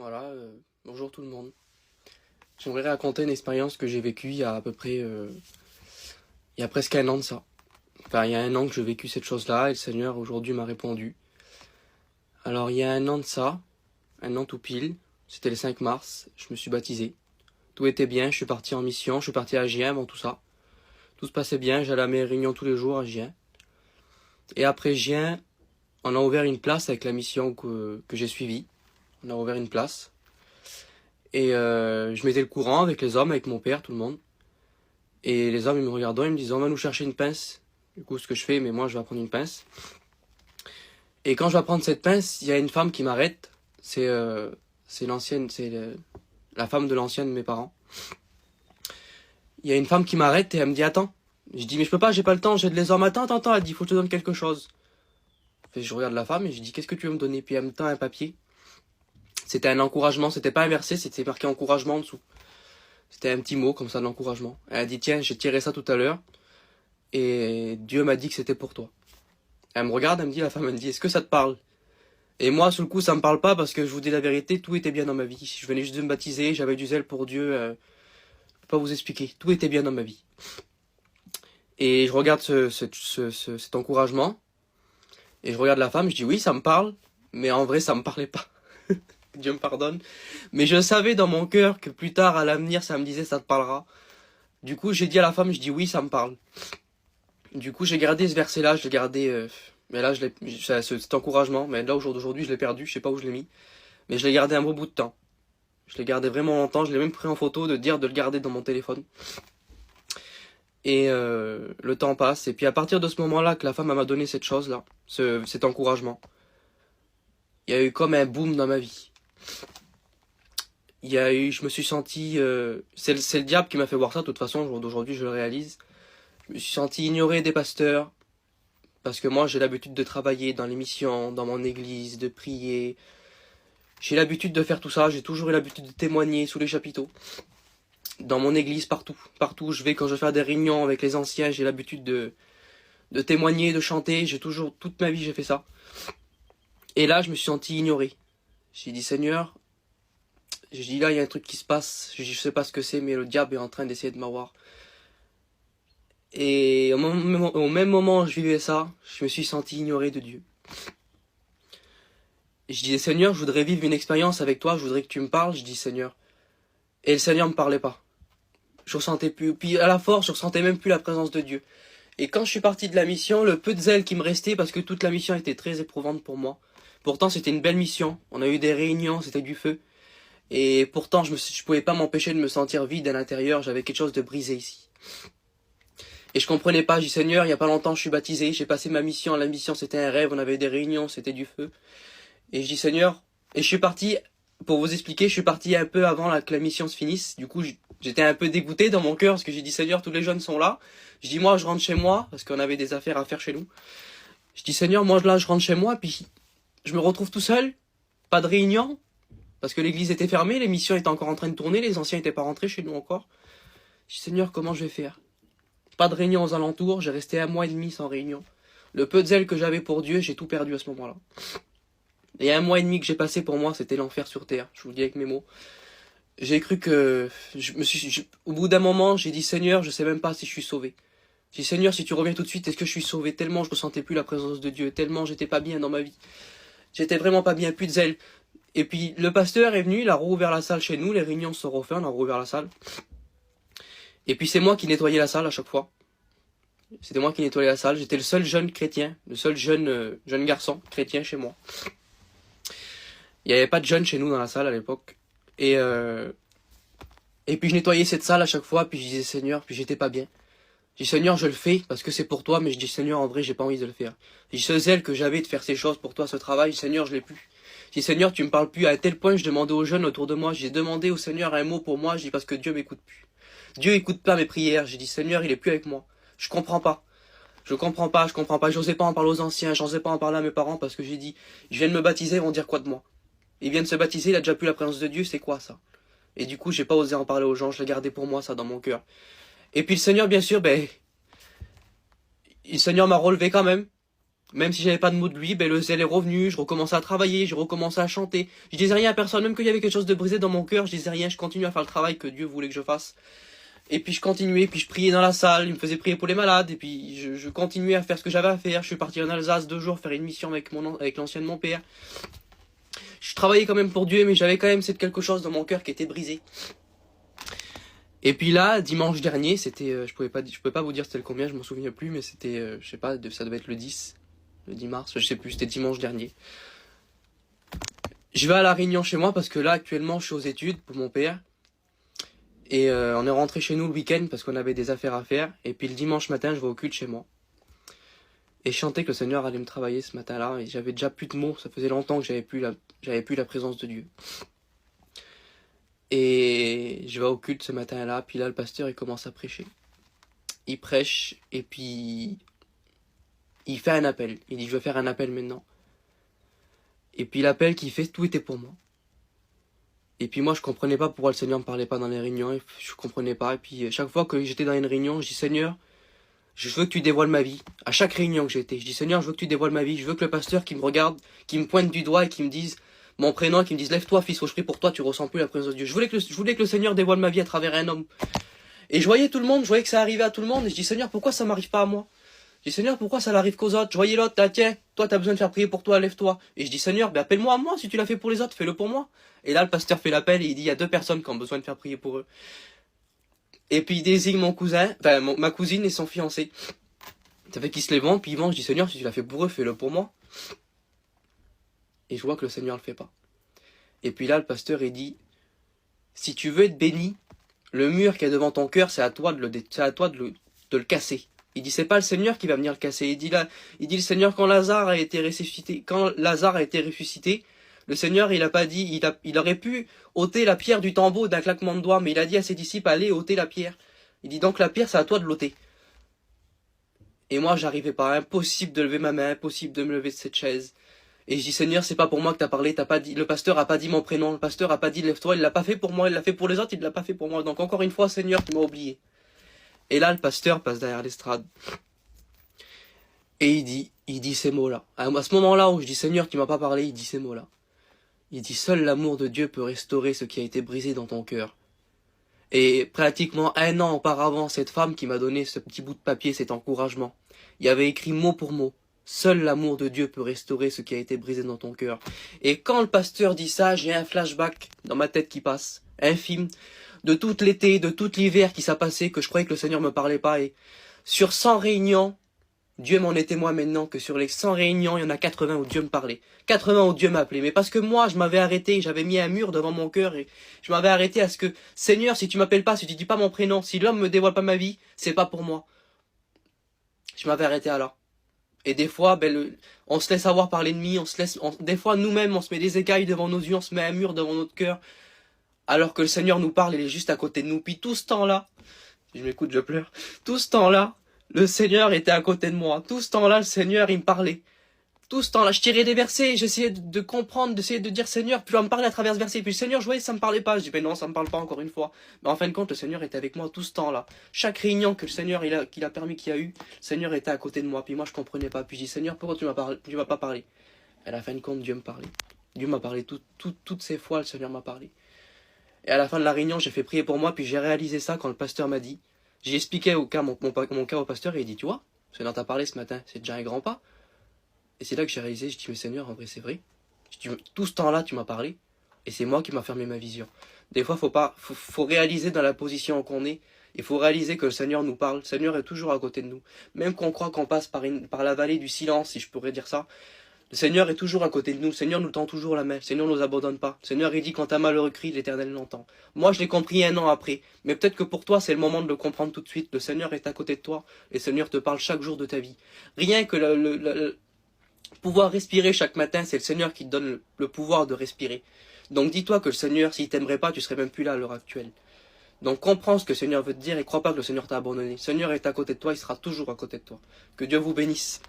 Voilà, bonjour tout le monde. J'aimerais raconter une expérience que j'ai vécue il y a à peu près, il y a presque un an de ça. Enfin, il y a un an que j'ai vécu cette chose-là et le Seigneur aujourd'hui m'a répondu. Alors, il y a un an de ça, un an tout pile, c'était le 5 mars, je me suis baptisé. Tout était bien, je suis parti en mission, je suis parti à Gien avant tout ça. Tout se passait bien, j'allais à mes réunions tous les jours à Gien. Et après Gien, on a ouvert une place avec la mission que j'ai suivie. On a ouvert une place. Et je mettais le courant avec les hommes, avec mon père, tout le monde. Et les hommes, ils me regardaient, ils me disaient, on va nous chercher une pince. Du coup, ce que je fais, mais moi, je vais prendre une pince. Et quand je vais prendre cette pince, il y a une femme qui m'arrête. C'est l'ancienne, la femme de l'ancienne de mes parents. Il y a une femme qui m'arrête et elle me dit, attends. Je dis, mais je peux pas, j'ai pas le temps, j'ai de les hommes. Attends, elle dit, faut que je te donne quelque chose. Je regarde la femme et je dis, qu'est-ce que tu veux me donner? Puis elle me tend un papier. C'était un encouragement, c'était pas un verset, c'était marqué encouragement en dessous. C'était un petit mot comme ça d'encouragement. Elle a dit, tiens, j'ai tiré ça tout à l'heure. Et Dieu m'a dit que c'était pour toi. Elle me regarde, elle me dit, la femme, elle me dit, est-ce que ça te parle? Et moi, sur le coup, ça me parle pas parce que je vous dis la vérité, tout était bien dans ma vie. Je venais juste de me baptiser, j'avais du zèle pour Dieu. Je peux pas vous expliquer. Tout était bien dans ma vie. Et je regarde cet encouragement. Et je regarde la femme, je dis, oui, ça me parle. Mais en vrai, ça me parlait pas. Dieu me pardonne. Mais je savais dans mon cœur que plus tard, à l'avenir, ça me disait, ça te parlera. Du coup, j'ai dit à la femme, je dis, oui, ça me parle. Du coup, j'ai gardé ce verset-là, je l'ai gardé, mais là, cet encouragement, mais là, au jour d'aujourd'hui, je l'ai perdu, je sais pas où je l'ai mis, mais je l'ai gardé un bon bout de temps. Je l'ai gardé vraiment longtemps, je l'ai même pris en photo, de le garder dans mon téléphone. Et le temps passe, et puis à partir de ce moment-là que la femme m'a donné cette chose-là, cet encouragement, il y a eu comme un boom dans ma vie. Je me suis senti, c'est le diable qui m'a fait voir ça, de toute façon, au jour d'aujourd'hui, je le réalise. Je me suis senti ignoré des pasteurs, parce que moi, j'ai l'habitude de travailler dans les missions, dans mon église, de prier. J'ai l'habitude de faire tout ça, j'ai toujours eu l'habitude de témoigner sous les chapiteaux. Dans mon église, partout. Partout où je vais, quand je vais faire des réunions avec les anciens, j'ai l'habitude de témoigner, de chanter. Toute ma vie, j'ai fait ça. Et là, je me suis senti ignoré. J'ai dit, Seigneur, j'ai dit, là, il y a un truc qui se passe. Je sais pas ce que c'est, mais le diable est en train d'essayer de m'avoir. Et au même moment où je vivais ça, je me suis senti ignoré de Dieu. Et je disais, Seigneur, je voudrais vivre une expérience avec toi, je voudrais que tu me parles. Je dis, Seigneur. Et le Seigneur me parlait pas. Je ressentais plus. Puis à la force, je ressentais même plus la présence de Dieu. Et quand je suis parti de la mission, le peu de zèle qui me restait, parce que toute la mission était très éprouvante pour moi. Pourtant, c'était une belle mission. On a eu des réunions, c'était du feu. Et pourtant, je pouvais pas m'empêcher de me sentir vide à l'intérieur. J'avais quelque chose de brisé ici. Et je comprenais pas. Je dis, Seigneur, il y a pas longtemps, je suis baptisé. J'ai passé ma mission. La mission, c'était un rêve. On avait des réunions, c'était du feu. Et je dis, Seigneur, et je suis parti, pour vous expliquer, je suis parti un peu avant que la mission se finisse. Du coup, j'étais un peu dégoûté dans mon cœur, parce que j'ai dit, Seigneur, tous les jeunes sont là. Je dis, moi, je rentre chez moi, parce qu'on avait des affaires à faire chez nous. Je dis, Seigneur, moi, là, je rentre chez moi, puis je me retrouve tout seul, pas de réunion, parce que l'église était fermée, les missions étaient encore en train de tourner, les anciens étaient pas rentrés chez nous encore. Je dis, Seigneur, comment je vais faire? Pas de réunion aux alentours, j'ai resté 1 mois et demi sans réunion. Le peu de zèle que j'avais pour Dieu, j'ai tout perdu à ce moment-là. Et 1 mois et demi que j'ai passé pour moi, c'était l'enfer sur terre. Je vous le dis avec mes mots. J'ai cru que au bout d'un moment, j'ai dit Seigneur, je sais même pas si je suis sauvé. J'ai dit Seigneur, si tu reviens tout de suite, est-ce que je suis sauvé? Tellement je ressentais plus la présence de Dieu, tellement j'étais pas bien dans ma vie. J'étais vraiment pas bien, plus de zèle. Et puis le pasteur est venu, il a rouvert la salle chez nous, les réunions se sont refaites, on a rouvert la salle. Et puis c'est moi qui nettoyais la salle à chaque fois. C'était moi qui nettoyais la salle. J'étais le seul jeune chrétien, le seul jeune garçon chrétien chez moi. Il n'y avait pas de jeunes chez nous dans la salle à l'époque. Et puis je nettoyais cette salle à chaque fois, puis je disais Seigneur, puis j'étais pas bien. Je dis Seigneur, je le fais parce que c'est pour toi, mais je dis Seigneur, en vrai, j'ai pas envie de le faire. Je dis ce zèle que j'avais de faire ces choses pour toi, ce travail, Seigneur, je l'ai plus. Je dis Seigneur, tu me parles plus, à tel point je demandais aux jeunes autour de moi, j'ai demandé au Seigneur un mot pour moi, je dis parce que Dieu m'écoute plus. Dieu écoute pas mes prières, j'ai dit Seigneur, il est plus avec moi. Je comprends pas. Je comprends pas, j'osais pas en parler aux anciens, j'osais pas en parler à mes parents parce que j'ai dit, je viens de me baptiser, ils vont dire quoi de moi? Il vient de se baptiser, il a déjà plus la présence de Dieu, c'est quoi ça? Et du coup, j'ai pas osé en parler aux gens, je l'ai gardé pour moi, ça, dans mon cœur. Et puis le Seigneur, bien sûr, le Seigneur m'a relevé quand même. Même si j'avais pas de mots de lui, ben le zèle est revenu, je recommençais à travailler, je recommençais à chanter. Je disais rien à personne, même qu'il y avait quelque chose de brisé dans mon cœur, je disais rien, je continuais à faire le travail que Dieu voulait que je fasse. Et puis je continuais, puis je priais dans la salle, il me faisait prier pour les malades, et puis je continuais à faire ce que j'avais à faire. Je suis parti en Alsace 2 jours faire une mission avec l'ancien de mon père. Je travaillais quand même pour Dieu, mais j'avais quand même cette quelque chose dans mon cœur qui était brisé. Et puis là, dimanche dernier, c'était, je pouvais pas vous dire c'était le combien, je m'en souviens plus, mais c'était, je sais pas, ça devait être le 10 mars, je sais plus, c'était dimanche dernier. Je vais à la Réunion chez moi parce que là, actuellement, je suis aux études pour mon père. Et on est rentré chez nous le week-end parce qu'on avait des affaires à faire. Et puis le dimanche matin, je vais au culte chez moi. Et je chantais que le Seigneur allait me travailler ce matin-là. Et j'avais déjà plus de mots, ça faisait longtemps que j'avais plus la présence de Dieu. Et je vais au culte ce matin-là, puis là, le pasteur, il commence à prêcher. Il prêche, et puis il fait un appel. Il dit, je vais faire un appel maintenant. Et puis l'appel qu'il fait, tout était pour moi. Et puis moi, je comprenais pas pourquoi le Seigneur me parlait pas dans les réunions. Je comprenais pas. Et puis chaque fois que j'étais dans une réunion, je dis, Seigneur, je veux que tu dévoiles ma vie. À chaque réunion que j'étais, je dis, Seigneur, je veux que tu dévoiles ma vie. Je veux que le pasteur qui me regarde, qui me pointe du doigt et qui me dise mon prénom, qui me dise, lève-toi, fils, faut que je prie pour toi, tu ressens plus la présence de Dieu. Je voulais que le Seigneur dévoile ma vie à travers un homme. Et je voyais tout le monde, je voyais que ça arrivait à tout le monde. Et je dis, Seigneur, pourquoi ça m'arrive pas à moi? Je dis, Seigneur, pourquoi ça n'arrive qu'aux autres? Je voyais l'autre, tiens, toi, t'as besoin de faire prier pour toi, lève-toi. Et je dis, Seigneur, ben appelle-moi à moi, si tu l'as fait pour les autres, fais-le pour moi. Et là, le pasteur fait l'appel et il dit, il y a 2 personnes qui ont besoin de faire prier pour eux. Et puis il désigne mon cousin, enfin ma cousine et son fiancé. Ça fait qu'ils se lèvent, puis ils vont, je dis, Seigneur, si tu l'as fait pour eux, fais-le pour moi. Et je vois que le Seigneur le fait pas. Et puis là, le pasteur, il dit, si tu veux être béni, le mur qui est devant ton cœur, c'est à toi de le casser. Il dit, c'est pas le Seigneur qui va venir le casser. Il dit le Seigneur, quand Lazare a été ressuscité, le Seigneur, il a pas dit, il aurait pu ôter la pierre du tombeau d'un claquement de doigts, mais il a dit à ses disciples, allez ôter la pierre. Il dit, donc la pierre, c'est à toi de l'ôter. Et moi, j'arrivais pas, impossible de lever ma main, impossible de me lever de cette chaise. Et je dis, Seigneur, c'est pas pour moi que t'as parlé, le pasteur a pas dit mon prénom, le pasteur a pas dit lève-toi, il l'a pas fait pour moi, il l'a fait pour les autres, il l'a pas fait pour moi. Donc encore une fois, Seigneur, tu m'as oublié. Et là, le pasteur passe derrière l'estrade. Et il dit ces mots-là. À ce moment-là où je dis, Seigneur, tu m'as pas parlé, il dit ces mots-là. Il dit, seul l'amour de Dieu peut restaurer ce qui a été brisé dans ton cœur. Et pratiquement 1 an auparavant, cette femme qui m'a donné ce petit bout de papier, cet encouragement, il y avait écrit mot pour mot, seul l'amour de Dieu peut restaurer ce qui a été brisé dans ton cœur. Et quand le pasteur dit ça, j'ai un flashback dans ma tête qui passe, un film de tout l'été, de tout l'hiver qui s'est passé, que je croyais que le Seigneur me parlait pas. Et sur 100 réunions, Dieu m'en est témoin maintenant que sur les 100 réunions, il y en a 80 où Dieu me parlait. 80 où Dieu m'appelait. Mais parce que moi, je m'avais arrêté, j'avais mis un mur devant mon cœur et je m'avais arrêté à ce que, Seigneur, si tu m'appelles pas, si tu dis pas mon prénom, si l'homme me dévoile pas ma vie, c'est pas pour moi. Je m'avais arrêté à là. Et des fois, on se laisse avoir par l'ennemi, des fois nous-mêmes, on se met des écailles devant nos yeux, on se met un mur devant notre cœur, alors que le Seigneur nous parle, il est juste à côté de nous. Puis tout ce temps-là, si je m'écoute, je pleure. Tout ce temps-là, le Seigneur était à côté de moi. Tout ce temps-là, le Seigneur, il me parlait. Tout ce temps-là, je tirais des versets, j'essayais de comprendre, d'essayer de dire Seigneur, puis on me parlait à travers ce verset. Puis le Seigneur, je voyais, ça me parlait pas. Je dis, ben non, ça me parle pas encore une fois. Mais en fin de compte, le Seigneur était avec moi tout ce temps-là. Chaque réunion que le Seigneur, qu'il a permis qu'il y a eu, le Seigneur était à côté de moi. Puis moi, je comprenais pas. Puis je dis, Seigneur, pourquoi tu m'as pas parlé? À la fin de compte, Dieu me parlait. Dieu m'a parlé toutes ces fois, le Seigneur m'a parlé. Et à la fin de la réunion, j'ai fait prier pour moi, puis j'ai réalisé ça quand le pasteur m'a dit. J'ai expliqué mon cas au pasteur et il dit, tu vois, le Seigneur t'a parlé ce matin, c'est déjà un grand pas. Et c'est là que j'ai réalisé, je dis, mais Seigneur, en vrai, c'est vrai. Je dis, tout ce temps-là, tu m'as parlé, et c'est moi qui m'a fermé ma vision. Des fois, faut réaliser dans la position qu'on est, il faut réaliser que le Seigneur nous parle. Le Seigneur est toujours à côté de nous. Même qu'on croit qu'on passe par la vallée du silence, si je pourrais dire ça, le Seigneur est toujours à côté de nous. Le Seigneur nous tend toujours la main. Le Seigneur ne nous abandonne pas. Le Seigneur, il dit, quand un malheureux crie, l'Éternel l'entend. Moi, je l'ai compris 1 an après. Mais peut-être que pour toi, c'est le moment de le comprendre tout de suite. Le Seigneur est à côté de toi. Et le Seigneur te parle chaque jour de ta vie. Rien que pouvoir respirer chaque matin, c'est le Seigneur qui te donne le pouvoir de respirer. Donc dis-toi que le Seigneur, s'il t'aimerait pas, tu serais même plus là à l'heure actuelle. Donc comprends ce que le Seigneur veut te dire et crois pas que le Seigneur t'a abandonné. Le Seigneur est à côté de toi, il sera toujours à côté de toi. Que Dieu vous bénisse.